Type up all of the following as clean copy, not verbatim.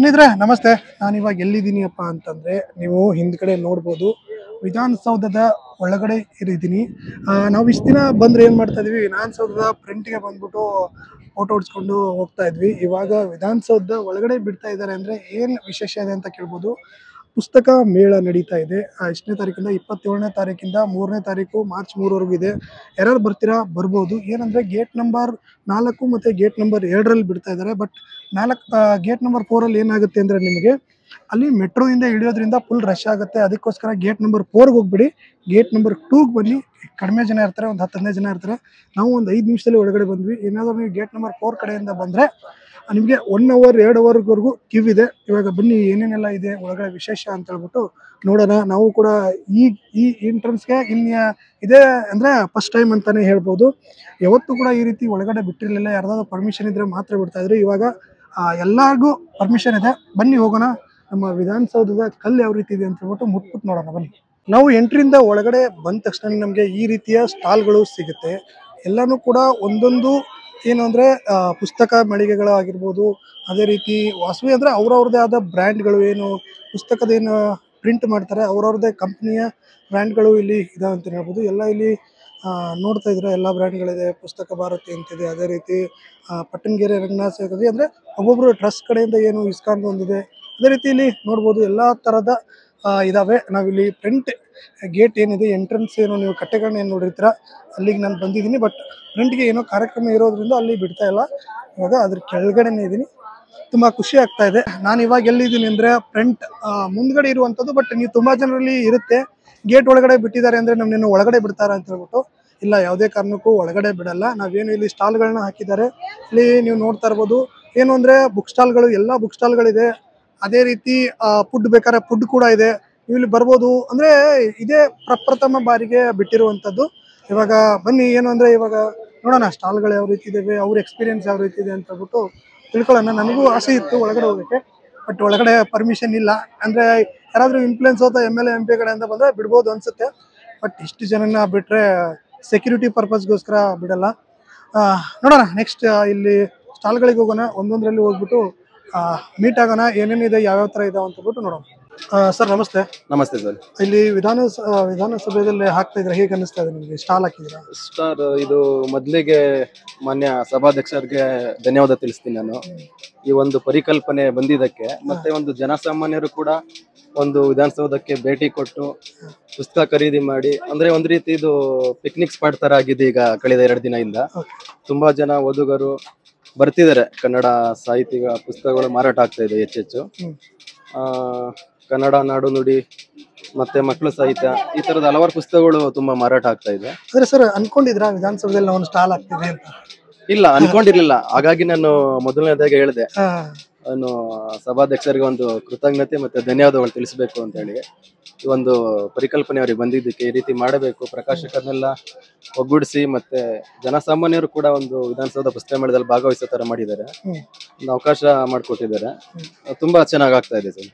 ಸ್ನೇಹಿತರೆ ನಮಸ್ತೆ. ನಾನು ಇವಾಗ ಎಲ್ಲಿದ್ದೀನಿಯಪ್ಪ ಅಂತಂದ್ರೆ ನೀವು ಹಿಂದ್ಗಡೆ ನೋಡ್ಬೋದು ವಿಧಾನಸೌಧದ ಒಳಗಡೆ ಇದ್ದೀನಿ. ನಾವು ಇಷ್ಟು ದಿನ ಬಂದ್ರೆ ಏನು ಮಾಡ್ತಾ ಇದ್ವಿ, ವಿಧಾನಸೌಧದ ಫ್ರಂಟ್ಗೆ ಬಂದ್ಬಿಟ್ಟು ಫೋಟೋ ಹೊಡ್ಸ್ಕೊಂಡು ಹೋಗ್ತಾ ಇದ್ವಿ. ಇವಾಗ ವಿಧಾನಸೌಧದ ಒಳಗಡೆ ಬಿಡ್ತಾ ಇದ್ದಾರೆ ಅಂದ್ರೆ ಏನು ವಿಶೇಷ ಇದೆ ಅಂತ ಕೇಳ್ಬೋದು. ಪುಸ್ತಕ ಮೇಳ ನಡೀತಾ ಇದೆ. ಎಷ್ಟನೇ ತಾರೀಕಿಂದ 27ನೇ ತಾರೀಕಿಂದ 3ನೇ ತಾರೀಕು ಮಾರ್ಚ್ 3ವರೆಗೂ ಇದೆ. ಯಾರು ಬರ್ತೀರಾ ಬರ್ಬೋದು. ಏನಂದ್ರೆ ಗೇಟ್ ನಂಬರ್ 4 ಮತ್ತು ಗೇಟ್ ನಂಬರ್ 2ರಲ್ಲಿ ಬಿಡ್ತಾ ಇದ್ದಾರೆ. ಬಟ್ ಗೇಟ್ ನಂಬರ್ 4ಅಲ್ಲಿ ಏನಾಗುತ್ತೆ ಅಂದರೆ ನಿಮಗೆ ಅಲ್ಲಿ ಮೆಟ್ರೋಯಿಂದ ಇಳಿಯೋದ್ರಿಂದ ಫುಲ್ ರಶ್ ಆಗುತ್ತೆ. ಅದಕ್ಕೋಸ್ಕರ ಗೇಟ್ ನಂಬರ್ 4ಗೆ ಹೋಗ್ಬಿಡಿ. ಗೇಟ್ ನಂಬರ್ 2ಗೆ ಬನ್ನಿ. ಕಡಿಮೆ ಜನ ಇರ್ತಾರೆ, ಒಂದು 10-15 ಜನ ಇರ್ತಾರೆ. ನಾವು ಒಂದು 5 ನಿಮಿಷದಲ್ಲಿ ಒಳಗಡೆ ಬಂದ್ವಿ. ಏನಾದರೂ ನೀವು ಗೇಟ್ ನಂಬರ್ 4 ಕಡೆಯಿಂದ ಬಂದರೆ ನಿಮಗೆ 1 ಅವರ್ 2 ಅವರ್ವರೆಗೂ ಕ್ಯೂ ಇದೆ. ಇವಾಗ ಬನ್ನಿ ಏನೇನೆಲ್ಲ ಇದೆ ಒಳಗಡೆ ವಿಶೇಷ ಅಂತ ಹೇಳ್ಬಿಟ್ಟು ನೋಡೋಣ. ನಾವು ಕೂಡ ಈ ಎಂಟ್ರೆನ್ಸ್ಗೆ ಇನ್ನು ಇದೆ ಅಂದರೆ ಫಸ್ಟ್ ಟೈಮ್ ಅಂತಲೇ ಹೇಳ್ಬೋದು. ಯಾವತ್ತೂ ಕೂಡ ಈ ರೀತಿ ಒಳಗಡೆ ಬಿಟ್ಟಿರಲಿಲ್ಲ. ಯಾರ್ದಾದ್ರು ಪರ್ಮಿಷನ್ ಇದ್ದರೆ ಮಾತ್ರ ಬಿಡ್ತಾಯಿದ್ರು. ಇವಾಗ ಎಲ್ಲರಿಗೂ ಪರ್ಮಿಷನ್ ಇದೆ. ಬನ್ನಿ ಹೋಗೋಣ. ನಮ್ಮ ವಿಧಾನಸೌಧದ ಕಲ್ಲು ಯಾವ ರೀತಿ ಇದೆ ಅಂತ ಹೇಳ್ಬಿಟ್ಟು ಮುಟ್ಬಿಟ್ಟು ನೋಡೋಣ ಬನ್ನಿ. ನಾವು ಎಂಟ್ರಿಯಿಂದ ಒಳಗಡೆ ಬಂದ ತಕ್ಷಣ ನಮಗೆ ಈ ರೀತಿಯ ಸ್ಟಾಲ್ಗಳು ಸಿಗುತ್ತೆ. ಎಲ್ಲನೂ ಕೂಡ ಒಂದೊಂದು ಏನು ಅಂದರೆ ಪುಸ್ತಕ ಮಳಿಗೆಗಳು ಆಗಿರ್ಬೋದು. ಅದೇ ರೀತಿ ವಾಸವಿ ಅಂದರೆ ಅವ್ರವ್ರದ್ದೇ ಆದ ಬ್ರ್ಯಾಂಡ್ಗಳು, ಏನು ಪುಸ್ತಕದೇನು ಪ್ರಿಂಟ್ ಮಾಡ್ತಾರೆ ಅವ್ರವ್ರದ್ದೇ ಕಂಪ್ನಿಯ ಬ್ರ್ಯಾಂಡ್ಗಳು ಇಲ್ಲಿ ಇದಾವೆ ಅಂತ ಹೇಳ್ಬೋದು. ಎಲ್ಲ ಇಲ್ಲಿ ನೋಡ್ತಾ ಇದ್ರೆ ಎಲ್ಲ ಬ್ರ್ಯಾಂಡ್ಗಳಿದೆ. ಪುಸ್ತಕ ಭಾರತಿ ಅಂತಿದೆ, ಅದೇ ರೀತಿ ಪಟ್ಟಣಗೆರೆ ರಂಗನಾಥ ಸೇತುವೆ ಅಂದರೆ ಒಬ್ಬೊಬ್ಬರು ಟ್ರಸ್ಟ್ ಕಡೆಯಿಂದ ಏನು ಇಸ್ಕಾನ್ ಹೊಂದಿದೆ. ಅದೇ ರೀತಿ ಇಲ್ಲಿ ನೋಡ್ಬೋದು ಎಲ್ಲ ಥರದ ಇದ್ದಾವೆ. ನಾವಿಲ್ಲಿ ಫ್ರಂಟ್ ಗೇಟ್ ಏನಿದೆ, ಎಂಟ್ರೆನ್ಸ್ ಏನು ನೀವು ಕಟ್ಟೆಗಳನ್ನ ಏನು ನೋಡಿರ್ತೀರ ಅಲ್ಲಿಗೆ ನಾನು ಬಂದಿದ್ದೀನಿ. ಬಟ್ ಫ್ರಂಟ್ಗೆ ಏನೋ ಕಾರ್ಯಕ್ರಮ ಇರೋದ್ರಿಂದ ಅಲ್ಲಿ ಬಿಡ್ತಾ ಇಲ್ಲ. ಇವಾಗ ಅದ್ರ ಕೆಳಗಡೆನೇ ಇದ್ದೀನಿ. ತುಂಬ ಖುಷಿ ಆಗ್ತಾ ಇದೆ. ನಾನು ಇವಾಗ ಎಲ್ಲಿದ್ದೀನಿ ಅಂದರೆ ಫ್ರಂಟ್ ಮುಂದ್ಗಡೆ ಇರುವಂಥದ್ದು. ಬಟ್ ನೀವು ತುಂಬ ಜನರಲ್ಲಿ ಇರುತ್ತೆ ಗೇಟ್ ಒಳಗಡೆ ಬಿಟ್ಟಿದ್ದಾರೆ ಅಂದರೆ ನಮ್ಮನ್ನು ಒಳಗಡೆ ಬಿಡ್ತಾರೆ ಅಂತ ಹೇಳ್ಬಿಟ್ಟು. ಇಲ್ಲ, ಯಾವುದೇ ಕಾರಣಕ್ಕೂ ಒಳಗಡೆ ಬಿಡಲ್ಲ. ನಾವೇನು ಇಲ್ಲಿ ಸ್ಟಾಲ್ಗಳನ್ನ ಹಾಕಿದ್ದಾರೆ. ಇಲ್ಲಿ ನೀವು ನೋಡ್ತಾ ಇರ್ಬೋದು. ಏನು ಅಂದರೆ ಬುಕ್ ಸ್ಟಾಲ್ಗಳು, ಎಲ್ಲ ಬುಕ್ ಸ್ಟಾಲ್ಗಳಿದೆ. ಅದೇ ರೀತಿ ಫುಡ್ ಬೇಕಾದ್ರೆ ಫುಡ್ ಕೂಡ ಇದೆ. ನೀವು ಇಲ್ಲಿ ಬರ್ಬೋದು. ಅಂದರೆ ಇದೇ ಪ್ರಪ್ರಥಮ ಬಾರಿಗೆ ಬಿಟ್ಟಿರುವಂಥದ್ದು. ಇವಾಗ ಬನ್ನಿ ಏನು ಅಂದರೆ ಇವಾಗ ನೋಡೋಣ ಸ್ಟಾಲ್ಗಳು ಯಾವ ರೀತಿ ಇದ್ದಾವೆ, ಅವ್ರ ಎಕ್ಸ್ಪೀರಿಯನ್ಸ್ ಯಾವ ರೀತಿ ಇದೆ ಅಂತ ಹೇಳ್ಬಿಟ್ಟು ತಿಳ್ಕೊಳ್ಳೋಣ. ನನಗೂ ಆಸೆ ಇತ್ತು ಒಳಗಡೆ ಹೋಗೋಕ್ಕೆ, ಬಟ್ ಒಳಗಡೆ ಪರ್ಮಿಷನ್ ಇಲ್ಲ. ಅಂದರೆ ಯಾರಾದರೂ ಇನ್ಫ್ಲುಯೆನ್ಸ್ ಹೋದ MLA MP ಕಡೆಯಿಂದ ಬಂದರೆ ಬಿಡ್ಬೋದು ಅನಿಸುತ್ತೆ. ಬಟ್ ಇಷ್ಟು ಜನನ ಬಿಟ್ಟರೆ ಸೆಕ್ಯೂರಿಟಿ ಪರ್ಪಸ್ಗೋಸ್ಕರ ಬಿಡಲ್ಲ. ನೋಡೋಣ ನೆಕ್ಸ್ಟ್ ಇಲ್ಲಿ ಸ್ಟಾಲ್ಗಳಿಗೆ ಹೋಗೋಣ. ಒಂದೊಂದರಲ್ಲಿ ಹೋಗ್ಬಿಟ್ಟು ಮೀಟ್ ಆಗೋಣ. ಏನೇನಿದೆ, ಯಾವ್ಯಾವ ಥರ ಇದಾವೆ ಅಂತ ಹೇಳ್ಬಿಟ್ಟು ನೋಡೋಣ. ಸರ್ ನಮಸ್ತೆ. ನಮಸ್ತೆ ಸರ್. ಇಲ್ಲಿ ವಿಧಾನಸಭೆಯಲ್ಲಿ ಹಾಕ್ತಾ ಇದ್ರೆ ಹೇಗೆ ಅನಿಸ್ತಾ ಇದೆ ನಿಮಗೆ? ಸ್ಟಾಲ್ ಹಾಕಿದ್ದೀರಾ? ಸರ್, ಇದು ಮೊದಲಿಗೆ ಮಾನ್ಯ ಸಭಾಧ್ಯಕ್ಷರಿಗೆ ಧನ್ಯವಾದ ತಿಳಿಸ್ತೀನಿ ನಾನು. ಈ ಒಂದು ಪರಿಕಲ್ಪನೆ ಬಂದಿದ್ದಕ್ಕೆ, ಮತ್ತೆ ಒಂದು ಜನಸಾಮಾನ್ಯರು ಕೂಡ ಒಂದು ವಿಧಾನಸೌಧಕ್ಕೆ ಭೇಟಿ ಕೊಟ್ಟು ಪುಸ್ತಕ ಖರೀದಿ ಮಾಡಿ, ಅಂದ್ರೆ ಒಂದು ರೀತಿ ಇದು ಪಿಕ್ನಿಕ್ ಸ್ಪಾಟ್ ತರ ಆಗಿದೆ. ಈಗ ಕಳೆದ 2 ದಿನದಿಂದ ತುಂಬಾ ಜನ ಓದುಗರು ಬರ್ತಿದ್ದಾರೆ. ಕನ್ನಡ ಸಾಹಿತ್ಯಿಕ ಪುಸ್ತಕಗಳು ಮಾರಾಟ ಆಗ್ತಾ ಇದೆ ಹೆಚ್ಚೆಚ್ಚು. ಕನ್ನಡ ನಾಡು ನುಡಿ ಮತ್ತೆ ಮಕ್ಕಳು ಸಾಹಿತ್ಯ, ಈ ತರದ ಹಲವಾರು ಪುಸ್ತಕಗಳು ತುಂಬಾ ಮಾರಾಟ ಆಗ್ತಾ ಇದೆ. ಅಂದ್ರೆ ಸರ್ ಅನ್ಕೊಂಡಿದ್ರಾ ವಿಧಾನಸೌಧದಲ್ಲಿ ನಾವು ಸ್ಟಾಲ್ ಹಾಕ್ತಿದೆ ಅಂತ? ಇಲ್ಲ, ಅನ್ಕೊಂಡಿರ್ಲಿಲ್ಲ. ಹಾಗಾಗಿ ನಾನು ಮೊದಲನೇದಾಗಿ ಹೇಳಿದೆ, ನಾನು ಸಭಾಧ್ಯಕ್ಷರಿಗೆ ಒಂದು ಕೃತಜ್ಞತೆ ಮತ್ತೆ ಧನ್ಯವಾದಗಳು ತಿಳಿಸಬೇಕು ಅಂತ ಹೇಳಿ. ಈ ಒಂದು ಪರಿಕಲ್ಪನೆ ಅವರಿಗೆ ಬಂದಿದ್ದಕ್ಕೆ, ಈ ರೀತಿ ಮಾಡಬೇಕು, ಪ್ರಕಾಶಕರನ್ನೆಲ್ಲ ಒಗ್ಗೂಡಿಸಿ ಮತ್ತೆ ಜನಸಾಮಾನ್ಯರು ಕೂಡ ಒಂದು ವಿಧಾನಸೌಧ ಪುಸ್ತಕ ಮೇಳದಲ್ಲಿ ಭಾಗವಹಿಸೋ ತರ ಮಾಡಿದ್ದಾರೆ. ಒಂದು ಅವಕಾಶ ಮಾಡಿಕೊಟ್ಟಿದ್ದಾರೆ. ತುಂಬಾ ಚೆನ್ನಾಗಿ ಆಗ್ತಾ ಇದೆ ಸರ್.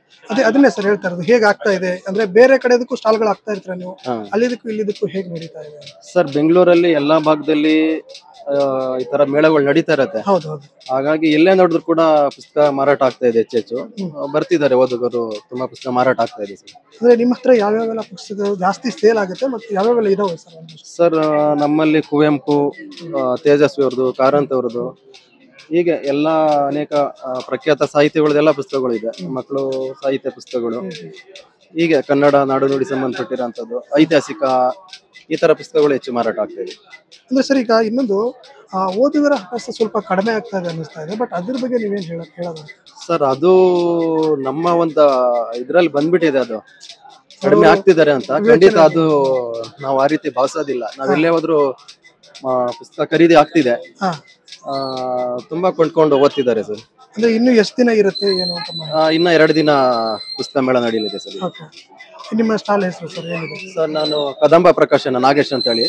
ಅದನ್ನೇ ಸರ್ ಹೇಳ್ತಾ ಇರೋದು, ಹೇಗೆ ಆಗ್ತಾ ಇದೆ ಅಂದ್ರೆ ಬೇರೆ ಕಡೆದಕ್ಕೂ ಸ್ಟಾಲ್ಗಳು ಆಗ್ತಾ ಇರ್ತಾರೆ ನೀವು, ಅಲ್ಲಿದಕ್ಕೂ ಇಲ್ಲಿದಕ್ಕೂ ಹೇಗೆ ನಡೀತಾ ಇದೆ? ಸರ್, ಬೆಂಗಳೂರಲ್ಲಿ ಎಲ್ಲಾ ಭಾಗದಲ್ಲಿ ಈ ತರ ಮೇಳಗಳು ನಡೀತಾ ಇರತ್ತೆ. ಹಾಗಾಗಿ ಎಲ್ಲೇ ನೋಡಿದ್ರು ಕೂಡ ಪುಸ್ತಕ ಮಾರಾಟ ಆಗ್ತಾ ಇದೆ. ಹೆಚ್ಚೆಚ್ಚು ಬರ್ತಿದ್ದಾರೆ ಓದುಗರು. ತುಂಬಾ ಪುಸ್ತಕ ಮಾರಾಟ ಆಗ್ತಾ ಇದೆ ಸರ್. ಅಂದ್ರೆ ನಿಮ್ಮ ಹತ್ರ ಯಾವ್ಯಾವೆಲ್ಲ ಪುಸ್ತಕಗಳು ಜಾಸ್ತಿ ಸೇಲ್ ಆಗುತ್ತೆ ಮತ್ತೆ ಯಾವ್ಯಾವೆಲ್ಲ ಇದಾವೆ ಸರ್? ಸರ್, ನಮ್ಮಲ್ಲಿ ಕುವೆಂಪು, ತೇಜಸ್ವಿ ಅವ್ರದ್ದು, ಕಾರಂತ್ ಅವ್ರದ್ದು, ಹೀಗೆ ಎಲ್ಲಾ ಅನೇಕ ಪ್ರಖ್ಯಾತ ಸಾಹಿತ್ಯಗಳದೆಲ್ಲ ಪುಸ್ತಕಗಳು ಇದೆ. ಮಕ್ಕಳು ಸಾಹಿತ್ಯ ಪುಸ್ತಕಗಳು, ಹೀಗೆ ಕನ್ನಡ ನಾಡು ನುಡಿ ಸಂಬಂಧಪಟ್ಟಿರೋಂಥದ್ದು, ಐತಿಹಾಸಿಕ, ಈ ತರ ಪುಸ್ತಕಗಳು ಹೆಚ್ಚು ಮಾರಾಟ ಆಗ್ತಾ ಇದೆ. ಅಂದ್ರೆ ಸರ್ ಈಗ ಇನ್ನೊಂದು ಓದುಗರ ಹವ್ಯಾಸ ಸ್ವಲ್ಪ ಕಡಿಮೆ ಆಗ್ತಾ ಇದೆ ಅನ್ನಿಸ್ತಾ ಇದೆ. ಬಟ್ ಅದ್ರ ಬಗ್ಗೆ ನೀವೇನ್ ಹೇಳೋದು? ಸರ್, ಅದು ನಮ್ಮ ಒಂದು ಇದ್ರಲ್ಲಿ ಬಂದ್ಬಿಟ್ಟಿದೆ. ಅದು ಕಡಿಮೆ ಆಗ್ತಿದ್ದಾರೆ ಅಂತ ಖಂಡಿತ ಅದು ನಾವು ಆ ರೀತಿ ಭಾವಿಸೋದಿಲ್ಲ. ನಾವೆಲ್ಲೇ ಹೋದ್ರು ಪುಸ್ತಕ ಖರೀದಿ ಆಗ್ತಿದೆ. ತುಂಬಾ ಕೊಂಡ್ಕೊಂಡು ಓದ್ತಿದ್ದಾರೆ ಸರ್. ಅಂದ್ರೆ ಇನ್ನು ಎಷ್ಟು ದಿನ ಇರುತ್ತೆ ಏನು ಅಂತ? ಇನ್ನ 2 ದಿನ ಪುಸ್ತಕ ಮೇಳ ನಡೀಲಿದೆ ಸರ್. ನಿಮ್ಮ ಸ್ಟಾಲ್ ಹೆಸರು ಸರ್ ಏನಿದೆ? ಸರ್, ನಾನು ಕದಂಬ ಪ್ರಕಾಶನ ನಾಗೇಶ್ ಅಂತ ಹೇಳಿ.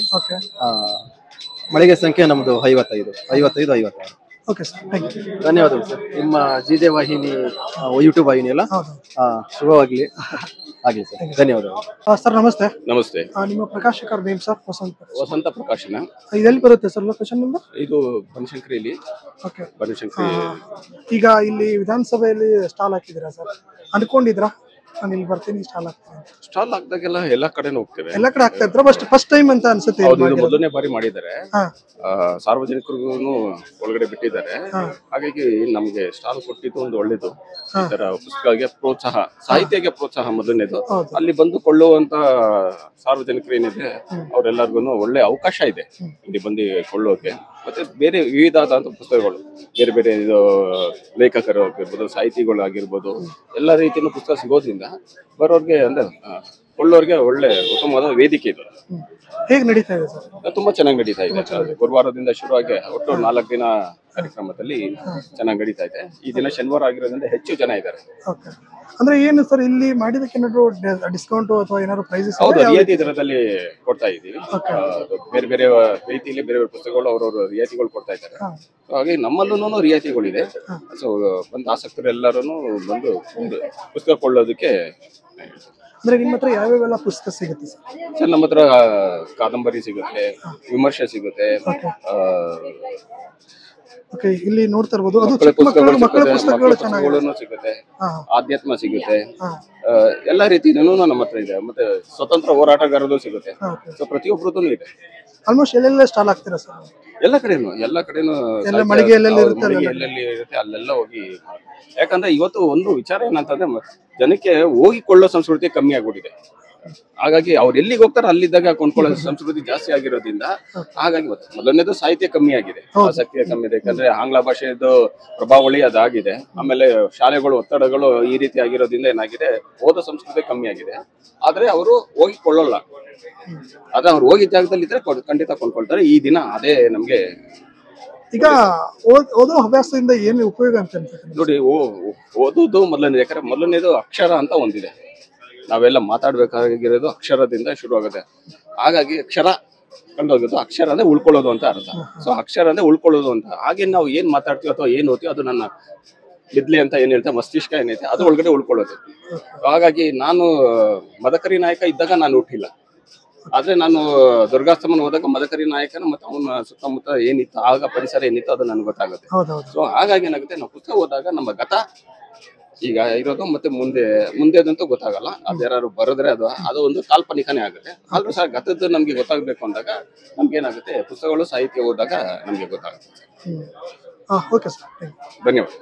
ಮಳಿಗೆ ಸಂಖ್ಯೆ ನಮ್ದು 5556. Okay sir, thank you. ಧನ್ಯವಾದಗಳು ಸರ್. ನಿಮ್ಮ ಜಿಜೆ ವಾಹಿನಿ ಯೂಟ್ಯೂಬ್ ವಾಹಿನಿ ಅಲ್ಲ, ಶುಭವಾಗ್ಲಿ. ಆಗ್ಲಿ ಸರ್, ಧನ್ಯವಾದಗಳು. ಸರ್ ನಮಸ್ತೆ. ನಮಸ್ತೆ. ನಿಮ್ಮ ಪ್ರಕಾಶಕರ ನೇಮ್ ಸರ್? ವಸಂತ ಪ್ರಕಾಶನ. ಇದೆಲ್ಲಿ ಬರುತ್ತೆ ಸರ್ ಲೊಕೇಶನ್ ನಿಮ್ದು? ಇದು ಬನಶಂಕರಿಯಲ್ಲಿ. ಓಕೆ. ಬನಶಂಕರಿ. ಈಗ ಇಲ್ಲಿ ವಿಧಾನಸಭೆಯಲ್ಲಿ ಸ್ಟಾಲ್ ಹಾಕಿದ್ದೀರಾ ಸರ್? ಅನ್ಕೊಂಡಿದ್ರಾ ನಾನು ಇಲ್ಲಿ ಬರ್ತೀನಿ ಸ್ಟಾಲ್ ಹಾಕ್ತೀನಿ? ಸ್ಟಾಲ್ ಹಾಕ್ದಾಗೆಲ್ಲ ಎಲ್ಲಾ ಕಡೆನೂ ಹೋಗ್ತೇವೆ. ಎಲ್ಲ ಕಡೆ ಆಗ್ತಾ ಇದ್ರ ಫಸ್ಟ್ ಟೈಮ್ ಅಂತ ಅನ್ಸುತ್ತೆ. ಹೌದು, ಇದು ಮೊದಲನೇ ಬಾರಿ ಮಾಡಿದ್ದಾರೆ. ಸಾರ್ವಜನಿಕರಿಗೂ ಒಳಗಡೆ ಬಿಟ್ಟಿದ್ದಾರೆ. ಹಾಗಾಗಿ ನಮ್ಗೆ ಸ್ಟಾಲ್ ಕೊಟ್ಟಿದ್ದು ಒಂದು ಒಳ್ಳೇದು. ಈ ತರ ಪುಸ್ತಕಕ್ಕೆ ಪ್ರೋತ್ಸಾಹ, ಸಾಹಿತ್ಯಕ್ಕೆ ಪ್ರೋತ್ಸಾಹ ಮೊದಲನೇದು. ಅಲ್ಲಿ ಬಂದು ಕೊಳ್ಳುವಂತ ಸಾರ್ವಜನಿಕರು ಏನಿದೆ ಅವರೆಲ್ಲರಿಗೂ ಒಳ್ಳೆ ಅವಕಾಶ ಇದೆ ಇಲ್ಲಿ ಬಂದು ಕೊಳ್ಳೋಕೆ. ಮತ್ತೆ ಬೇರೆ ವಿವಿಧವಾದಂತ ಪುಸ್ತಕಗಳು, ಬೇರೆ ಬೇರೆ ಇದು ಲೇಖಕರು ಆಗಿರ್ಬೋದು, ಸಾಹಿತಿಗಳು ಆಗಿರ್ಬೋದು, ಎಲ್ಲ ರೀತಿಯ ಪುಸ್ತಕ ಸಿಗೋದ್ರಿಂದ ಬರೋರ್ಗೆ ಅಂದ್ರೆ ಕೊಳ್ಳೋರ್ಗೆ ಒಳ್ಳೆ ಉತ್ತಮವಾದ ವೇದಿಕೆ ಇದು. ಹೇಗೆ ನಡೀತಾ ಇದೆ ಸರ್? ತುಂಬಾ ಚೆನ್ನಾಗಿ ನಡೀತಾ ಇದೆ. ಗುರುವಾರದಿಂದ ಶುರುವಾಗಿ ಒಟ್ಟು 4 ದಿನ ಕಾರ್ಯಕ್ರಮದಲ್ಲಿ ಚೆನ್ನಾಗಿ ನಡೀತಾ ಇದೆ. ಈ ದಿನ ಶನಿವಾರ ಆಗಿರೋದ್ರಿಂದ ಹೆಚ್ಚು ಜನ ಇದ್ದಾರೆ. ಅಂದ್ರೆ ಏನು ಸರ್ ಇಲ್ಲಿ ಮಾಡಿದಕ್ಕೆ ಏನಾದ್ರು ಡಿಸ್ಕೌಂಟ್ ಅಥವಾ ಏನಾದ್ರು ಪ್ರೈಸಸ್? ಹೌದು, ರಿಯಾಯಿತಿ ದರದಲ್ಲಿ ಕೊಡ್ತಾ ಇದೀವಿ. ಬೇರೆ ಬೇರೆ ರೀತಿಯಲ್ಲಿ ಬೇರೆ ಬೇರೆ ಪುಸ್ತಕಗಳು ಅವ್ರವ್ರ ರಿಯಾಯಿತಿಗಳು ಕೊಡ್ತಾ ಇದ್ದಾರೆ. ಹಾಗೆ ನಮ್ಮಲ್ಲೂ ರಿಯಾಯಿತಿಗಳಿದೆ. ಸೊ ಬಂದು ಆಸಕ್ತರು ಎಲ್ಲರೂ ಬಂದು ಪುಸ್ತಕ ಕೊಳ್ಳೋದಕ್ಕೆ. ಅಂದ್ರೆ ನಿಮ್ಮ ಹತ್ರ ಯಾವ್ಯಾವೆಲ್ಲ ಪುಸ್ತಕ ಸಿಗುತ್ತೆ ಸರ್? ನಮ್ಮ ಹತ್ರ ಕಾದಂಬರಿ ಸಿಗುತ್ತೆ, ವಿಮರ್ಶೆ ಸಿಗುತ್ತೆ, ಇಲ್ಲಿ ನೋಡ್ತಾ ಇರ್ಬೋದು. ಮಕ್ಕಳ ಪುಸ್ತಕಗಳು ಸಿಗುತ್ತೆ, ಆಧ್ಯಾತ್ಮ ಸಿಗುತ್ತೆ, ಎಲ್ಲಾ ರೀತಿಯೂ ನಮ್ಮ ಹತ್ರ ಇದೆ. ಮತ್ತೆ ಸ್ವತಂತ್ರ ಹೋರಾಟಗಾರರು ಸಿಗುತ್ತೆ. ಸೊ ಪ್ರತಿಯೊಬ್ಬರದ್ದು ಇದೆ. ಆಲ್ಮೋಸ್ಟ್ ಎಲ್ಲೆಲ್ಲ ಸ್ಟಾಲ್ ಆಗ್ತೀರಾ ಸರ್? ಎಲ್ಲ ಕಡೆನು ಮಳಿಗೆ ಎಲ್ಲೆಲ್ಲಿ ಇರುತ್ತೆ ಅಲ್ಲೆಲ್ಲ ಹೋಗಿ. ಯಾಕಂದ್ರೆ ಇವತ್ತು ಒಂದು ವಿಚಾರ ಏನಂತಂದ್ರೆ ಜನಕ್ಕೆ ಹೋಗಿಕೊಳ್ಳೋ ಸಂಸ್ಕೃತಿ ಕಮ್ಮಿ ಆಗ್ಬಿಟ್ಟಿದೆ. ಹಾಗಾಗಿ ಅವ್ರು ಎಲ್ಲಿಗೆ ಹೋಗ್ತಾರ ಅಲ್ಲಿದ್ದಾಗ ಕೊಂಡ್ಕೊಳ್ಳೋ ಸಂಸ್ಕೃತಿ ಜಾಸ್ತಿ ಆಗಿರೋದ್ರಿಂದ ಹಾಗಾಗಿ ಮೊದಲನೇದು ಸಾಹಿತ್ಯ ಕಮ್ಮಿ ಆಗಿದೆ, ಆಸಕ್ತಿ ಕಮ್ಮಿ ಇದೆ. ಯಾಕಂದ್ರೆ ಆಂಗ್ಲ ಭಾಷೆದು ಪ್ರಭಾವಳಿ ಅದಾಗಿದೆ. ಆಮೇಲೆ ಶಾಲೆಗಳು ಒತ್ತಡಗಳು ಈ ರೀತಿ ಆಗಿರೋದ್ರಿಂದ ಏನಾಗಿದೆ, ಓದೋ ಸಂಸ್ಕೃತಿ ಕಮ್ಮಿ ಆಗಿದೆ. ಆದ್ರೆ ಅವರು ಹೋಗಿಕೊಳ್ಳಲ್ಲ. ಆದ್ರೆ ಅವ್ರು ಹೋಗಿ ಜಾಗದಲ್ಲಿ ಇದ್ರೆ ಖಂಡಿತ ಕೊಂಡ್ಕೊಳ್ತಾರೆ. ಈ ದಿನ ಅದೇ ನಮ್ಗೆ. ಈಗ ಓದೋ ಹವ್ಯಾಸದಿಂದ ಏನು ಉಪಯೋಗ ಅಂತ ನೋಡಿ, ಓದೋದು ಮೊದಲನೇದು. ಯಾಕಂದ್ರೆ ಮೊದಲನೇದು ಅಕ್ಷರ ಅಂತ ಒಂದಿದೆ. ನಾವೆಲ್ಲ ಮಾತಾಡ್ಬೇಕಾಗಿರೋದು ಅಕ್ಷರದಿಂದ ಶುರು ಆಗುತ್ತೆ. ಹಾಗಾಗಿ ಅಕ್ಷರ ಕಂಡೋಗೋದು, ಅಕ್ಷರ ಅಂದ್ರೆ ಉಳ್ಕೊಳ್ಳೋದು ಅಂತ ಅರ್ಥ. ಸೊ ಅಕ್ಷರ ಅಂದ್ರೆ ಉಳ್ಕೊಳ್ಳೋದು ಅಂತ. ಹಾಗೆ ನಾವು ಏನ್ ಮಾತಾಡ್ತೀವಿ ಅಥವಾ ಏನ್ ಓದ್ತೀವಿ ಅದು ನನ್ನ ಮಿದ್ಲಿ ಅಂತ ಏನ್ ಹೇಳ್ತೇವೆ, ಮಸ್ತಿಷ್ಕ ಏನೈತೆ ಅದು ಒಳಗಡೆ ಉಳ್ಕೊಳ್ಳೋದು. ಹಾಗಾಗಿ ನಾನು ಮದಕರಿ ನಾಯಕ ಇದ್ದಾಗ ನಾನು ಹುಟ್ಟಿಲ್ಲ. ಆದ್ರೆ ನಾನು ದುರ್ಗಾಸ್ತಮನ ಹೋದಾಗ ಮದಕರಿ ನಾಯಕನ ಮತ್ತೆ ಅವನ ಸುತ್ತಮುತ್ತ ಏನಿತ್ತು, ಆಗ ಪರಿಸರ ಏನಿತ್ತು ಅದು ನನ್ಗೆ ಗೊತ್ತಾಗುತ್ತೆ. ಸೊ ಹಾಗಾಗಿ ಏನಾಗುತ್ತೆ, ನಾವು ಪುಸ್ತಕ ಓದಾಗ ನಮ್ಮ ಗತ ಈಗ ಇರೋದು ಮತ್ತೆ ಮುಂದೆದಂತೂ ಗೊತ್ತಾಗಲ್ಲ. ಅದ್ಯಾರು ಬರೆದ್ರೆ ಅದು ಒಂದು ಕಾಲ್ಪನಿಕನೇ ಆಗುತ್ತೆ. ಆದ್ರೂ ಸಹ ಗತದ್ದು ನಮ್ಗೆ ಗೊತ್ತಾಗ್ಬೇಕು ಅಂದಾಗ ನಮ್ಗೆ ಏನಾಗುತ್ತೆ, ಪುಸ್ತಕಗಳು ಸಾಹಿತ್ಯ ಓದಾಗ ನಮ್ಗೆ ಗೊತ್ತಾಗುತ್ತೆ. ಧನ್ಯವಾದ.